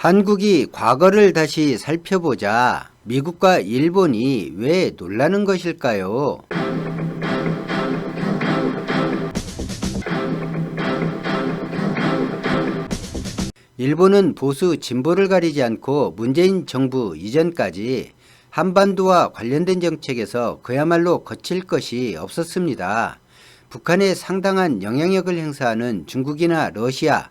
한국이 과거를 다시 살펴보자 미국과 일본이 왜 놀라는 것일까요? 일본은 보수 진보를 가리지 않고 문재인 정부 이전까지 한반도와 관련된 정책에서 그야말로 거칠 것이 없었습니다. 북한에 상당한 영향력을 행사하는 중국이나 러시아,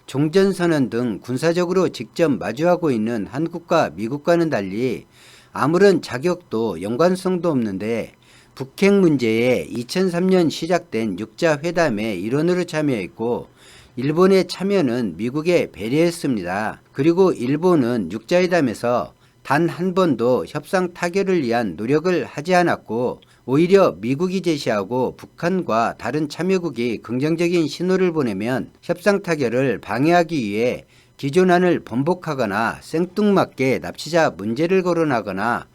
종전선언 등 군사적으로 직접 마주하고 있는 한국과 미국과는 달리 아무런 자격도 연관성도 없는데 북핵 문제에 2003년 시작된 육자회담에 일원으로 참여했고 일본의 참여는 미국에 배려했습니다. 그리고 일본은 육자회담에서 단 한 번도 협상 타결을 위한 노력을 하지 않았고 오히려 미국이 제시하고 북한과 다른 참여국이 긍정적인 신호를 보내면 협상 타결을 방해하기 위해 기존안을 번복하거나 생뚱맞게 납치자 문제를 거론하거나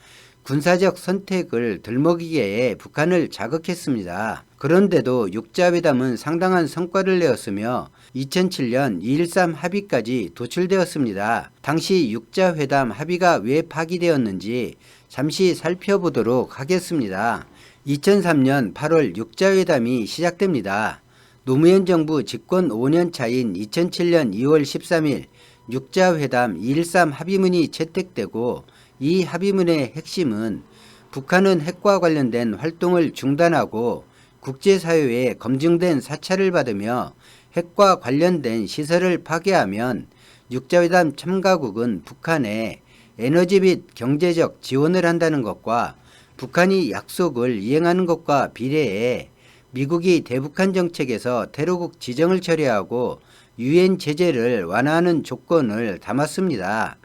군사적 선택을 들먹이게 해 북한을 자극했습니다. 그런데도 육자회담은 상당한 성과를 내었으며 2007년 2.13 합의까지 도출되었습니다. 당시 육자회담 합의가 왜 파기되었는지 잠시 살펴보도록 하겠습니다. 2003년 8월 육자회담이 시작됩니다. 노무현 정부 집권 5년 차인 2007년 2월 13일 육자회담 2.13 합의문이 채택되고 이 합의문의 핵심은 북한은 핵과 관련된 활동을 중단하고 국제사회에 검증된 사찰을 받으며 핵과 관련된 시설을 파괴하면 육자회담 참가국은 북한에 에너지 및 경제적 지원을 한다는 것과 북한이 약속을 이행하는 것과 비례해 미국이 대북한 정책에서 테러국 지정을 처리하고 유엔 제재를 완화하는 조건을 담았습니다.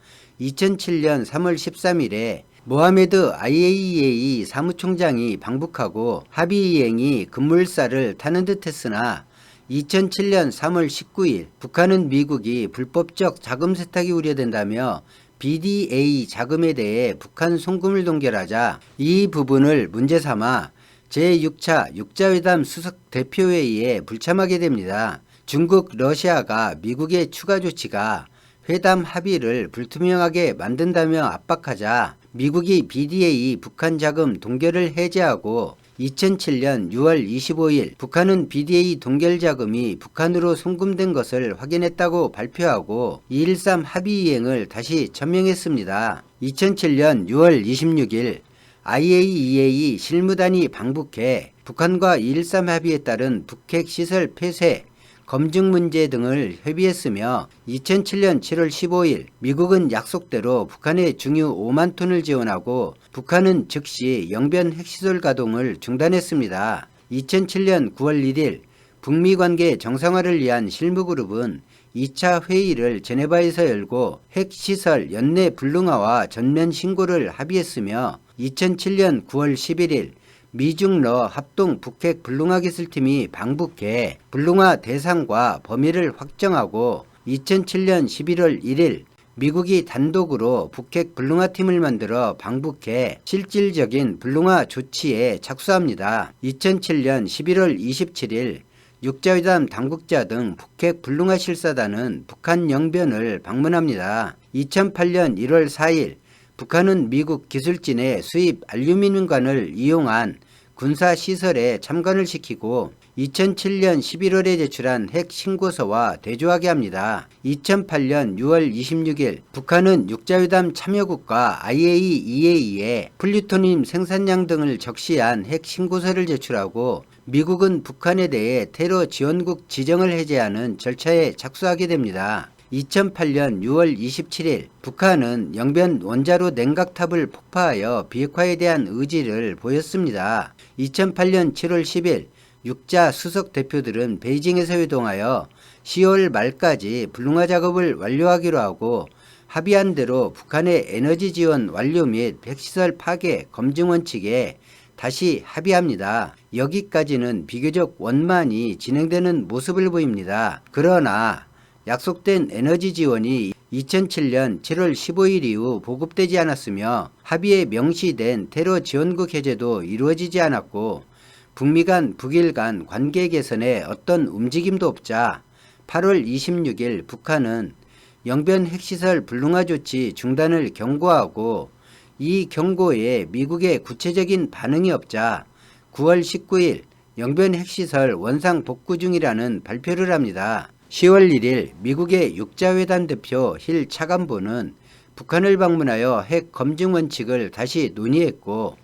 2007년 3월 13일에 모하메드 IAEA 사무총장이 방북하고 합의 이행이 급물살을 타는 듯 했으나 2007년 3월 19일 북한은 미국이 불법적 자금 세탁이 우려된다며 BDA 자금에 대해 북한 송금을 동결하자 이 부분을 문제 삼아 제6차 육자회담 수석 대표회의에 불참하게 됩니다. 중국, 러시아가 미국의 추가 조치가 회담 합의를 불투명하게 만든다며 압박하자 미국이 BDA 북한 자금 동결을 해제하고 2007년 6월 25일 북한은 BDA 동결 자금이 북한으로 송금된 것을 확인했다고 발표하고 2.13 합의 이행을 다시 천명했습니다. 2007년 6월 26일 IAEA 실무단이 방북해 북한과 2.13 합의에 따른 북핵 시설 폐쇄, 검증 문제 등을 협의했으며 2007년 7월 15일 미국은 약속대로 북한에 중유 5만 톤을 지원하고 북한은 즉시 영변 핵시설 가동을 중단했습니다. 2007년 9월 1일 북미 관계 정상화를 위한 실무그룹은 2차 회의를 제네바에서 열고 핵시설 연내 불능화와 전면 신고를 합의했으며 2007년 9월 11일 미중러 합동 북핵 불능화 기술팀이 방북해 불능화 대상과 범위를 확정하고 2007년 11월 1일 미국이 단독으로 북핵 불능화팀을 만들어 방북해 실질적인 불능화 조치에 착수합니다. 2007년 11월 27일 육자회담 당국자 등 북핵 불능화 실사단은 북한 영변을 방문합니다. 2008년 1월 4일 북한은 미국 기술진의 수입 알루미늄관을 이용한 군사시설에 참관을 시키고 2007년 11월에 제출한 핵 신고서와 대조하게 합니다. 2008년 6월 26일 북한은 육자회담 참여국과 IAEA에 플루토늄 생산량 등을 적시한 핵 신고서를 제출하고 미국은 북한에 대해 테러 지원국 지정을 해제하는 절차에 착수하게 됩니다. 2008년 6월 27일 북한은 영변 원자로 냉각탑을 폭파하여 비핵화에 대한 의지를 보였습니다. 2008년 7월 10일 육자 수석 대표들은 베이징에서 회동하여 10월 말까지 불능화 작업을 완료하기로 하고 합의한 대로 북한의 에너지 지원 완료 및 핵시설 파괴 검증 원칙에 다시 합의합니다. 여기까지는 비교적 원만히 진행되는 모습을 보입니다. 그러나 약속된 에너지 지원이 2007년 7월 15일 이후 보급되지 않았으며 합의에 명시된 테러 지원국 해제도 이루어지지 않았고 북미 간 북일 간 관계 개선에 어떤 움직임도 없자 8월 26일 북한은 영변 핵시설 불능화 조치 중단을 경고하고 이 경고에 미국의 구체적인 반응이 없자 9월 19일 영변 핵시설 원상 복구 중이라는 발표를 합니다. 10월 1일 미국의 육자회담 대표 힐 차관보는 북한을 방문하여 핵 검증 원칙을 다시 논의했고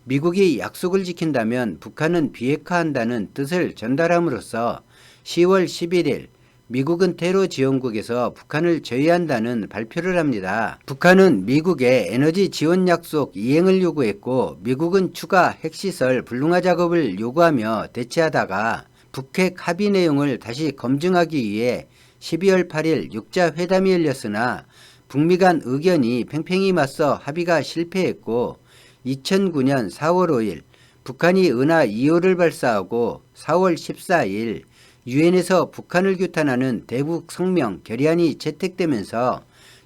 미국이 약속을 지킨다면 북한은 비핵화한다는 뜻을 전달함으로써 10월 11일 미국은 테러 지원국에서 북한을 제외한다는 발표를 합니다. 북한은 미국의 에너지 지원 약속 이행을 요구했고 미국은 추가 핵시설 불능화 작업을 요구하며 대치하다가 북핵 합의 내용을 다시 검증하기 위해 12월 8일 육자회담이 열렸으나 북미 간 의견이 팽팽히 맞서 합의가 실패했고 2009년 4월 5일 북한이 은하 2호를 발사하고 4월 14일 유엔에서 북한을 규탄하는 대북 성명 결의안이 채택되면서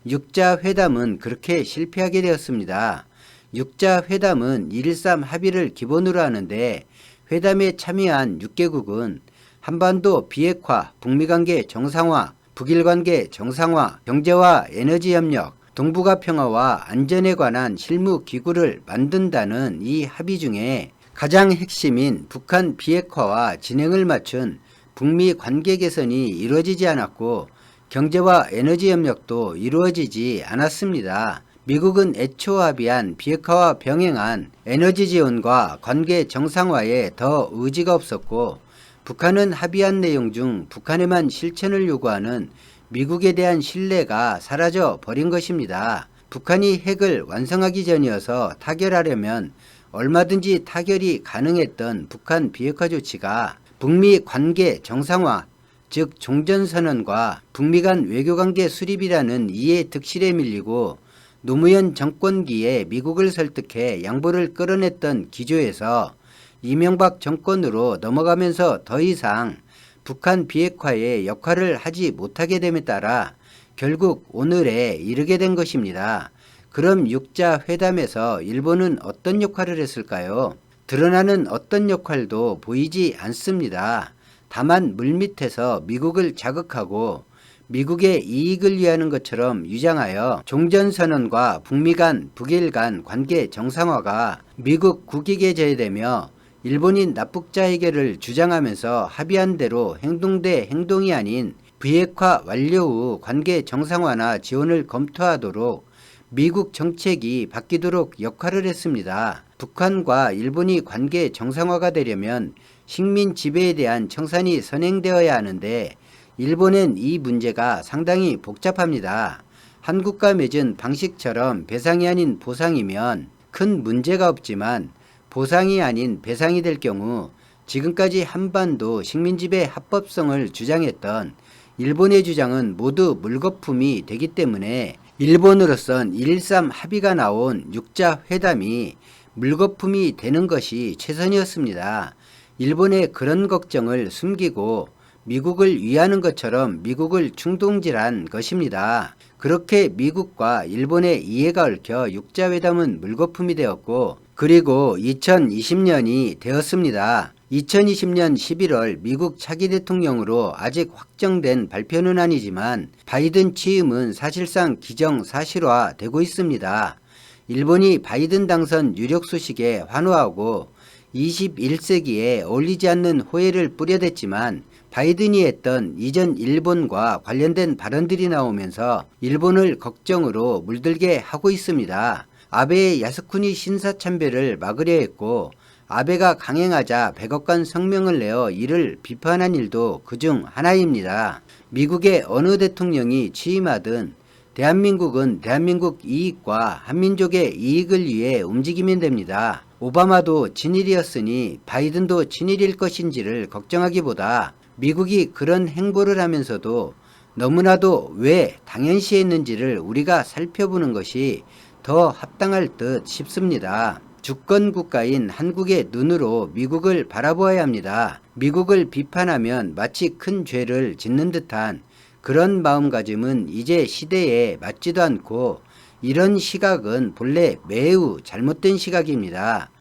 육자회담은 그렇게 실패하게 되었습니다. 육자회담은 1.13 합의를 기본으로 하는데 회담에 참여한 6개국은 한반도 비핵화, 북미관계 정상화, 북일관계 정상화, 경제와 에너지 협력, 동북아 평화와 안전에 관한 실무 기구를 만든다는 이 합의 중에 가장 핵심인 북한 비핵화와 진행을 맞춘 북미 관계 개선이 이루어지지 않았고 경제와 에너지 협력도 이루어지지 않았습니다. 미국은 애초 합의한 비핵화와 병행한 에너지 지원과 관계 정상화에 더 의지가 없었고 북한은 합의한 내용 중 북한에만 실천을 요구하는 미국에 대한 신뢰가 사라져 버린 것입니다. 북한이 핵을 완성하기 전이어서 타결하려면 얼마든지 타결이 가능했던 북한 비핵화 조치가 북미 관계 정상화, 즉 종전선언과 북미 간 외교관계 수립이라는 이해 득실에 밀리고 노무현 정권기에 미국을 설득해 양보를 끌어냈던 기조에서 이명박 정권으로 넘어가면서 더 이상 북한 비핵화의 역할을 하지 못하게 됨에 따라 결국 오늘에 이르게 된 것입니다. 그럼 육자회담에서 일본은 어떤 역할을 했을까요? 드러나는 어떤 역할도 보이지 않습니다. 다만 물밑에서 미국을 자극하고 미국의 이익을 위하는 것처럼 유장하여 종전선언과 북미 간, 북일 간 관계 정상화가 미국 국익에 제외되며 일본인 납북자 해결을 주장하면서 합의한 대로 행동 대 행동이 아닌 비핵화 완료 후 관계 정상화나 지원을 검토하도록 미국 정책이 바뀌도록 역할을 했습니다. 북한과 일본이 관계 정상화가 되려면 식민 지배에 대한 청산이 선행되어야 하는데 일본은 이 문제가 상당히 복잡합니다. 한국과 맺은 방식처럼 배상이 아닌 보상이면 큰 문제가 없지만 보상이 아닌 배상이 될 경우 지금까지 한반도 식민지배 합법성을 주장했던 일본의 주장은 모두 물거품이 되기 때문에 일본으로선 1.13 합의가 나온 육자회담이 물거품이 되는 것이 최선이었습니다. 일본의 그런 걱정을 숨기고 미국을 위하는 것처럼 미국을 충동질한 것입니다. 그렇게 미국과 일본의 이해가 얽혀 육자회담은 물거품이 되었고 그리고 2020년이 되었습니다. 2020년 11월 미국 차기 대통령으로 아직 확정된 발표는 아니지만 바이든 취임은 사실상 기정사실화되고 있습니다. 일본이 바이든 당선 유력 소식에 환호하고 21세기에 어울리지 않는 호해를 뿌려댔지만 바이든이 했던 이전 일본과 관련된 발언들이 나오면서 일본을 걱정으로 물들게 하고 있습니다. 아베의 야스쿠니 신사참배를 막으려 했고 아베가 강행하자 백악관 성명을 내어 이를 비판한 일도 그중 하나입니다. 미국의 어느 대통령이 취임하든 대한민국은 대한민국 이익과 한민족의 이익을 위해 움직이면 됩니다. 오바마도 친일이었으니 바이든도 친일일 것인지를 걱정하기보다 미국이 그런 행보를 하면서도 너무나도 왜 당연시했는지를 우리가 살펴보는 것이 더 합당할 듯 싶습니다. 주권국가인 한국의 눈으로 미국을 바라보아야 합니다. 미국을 비판하면 마치 큰 죄를 짓는 듯한 그런 마음가짐은 이제 시대에 맞지도 않고 이런 시각은 본래 매우 잘못된 시각입니다.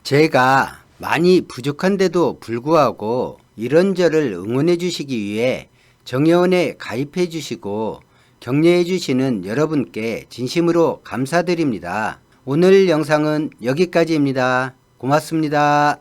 제가 많이 부족한데도 불구하고 이런저를 응원해 주시기 위해 정의원에 가입해 주시고 격려해 주시는 여러분께 진심으로 감사드립니다. 오늘 영상은 여기까지입니다. 고맙습니다.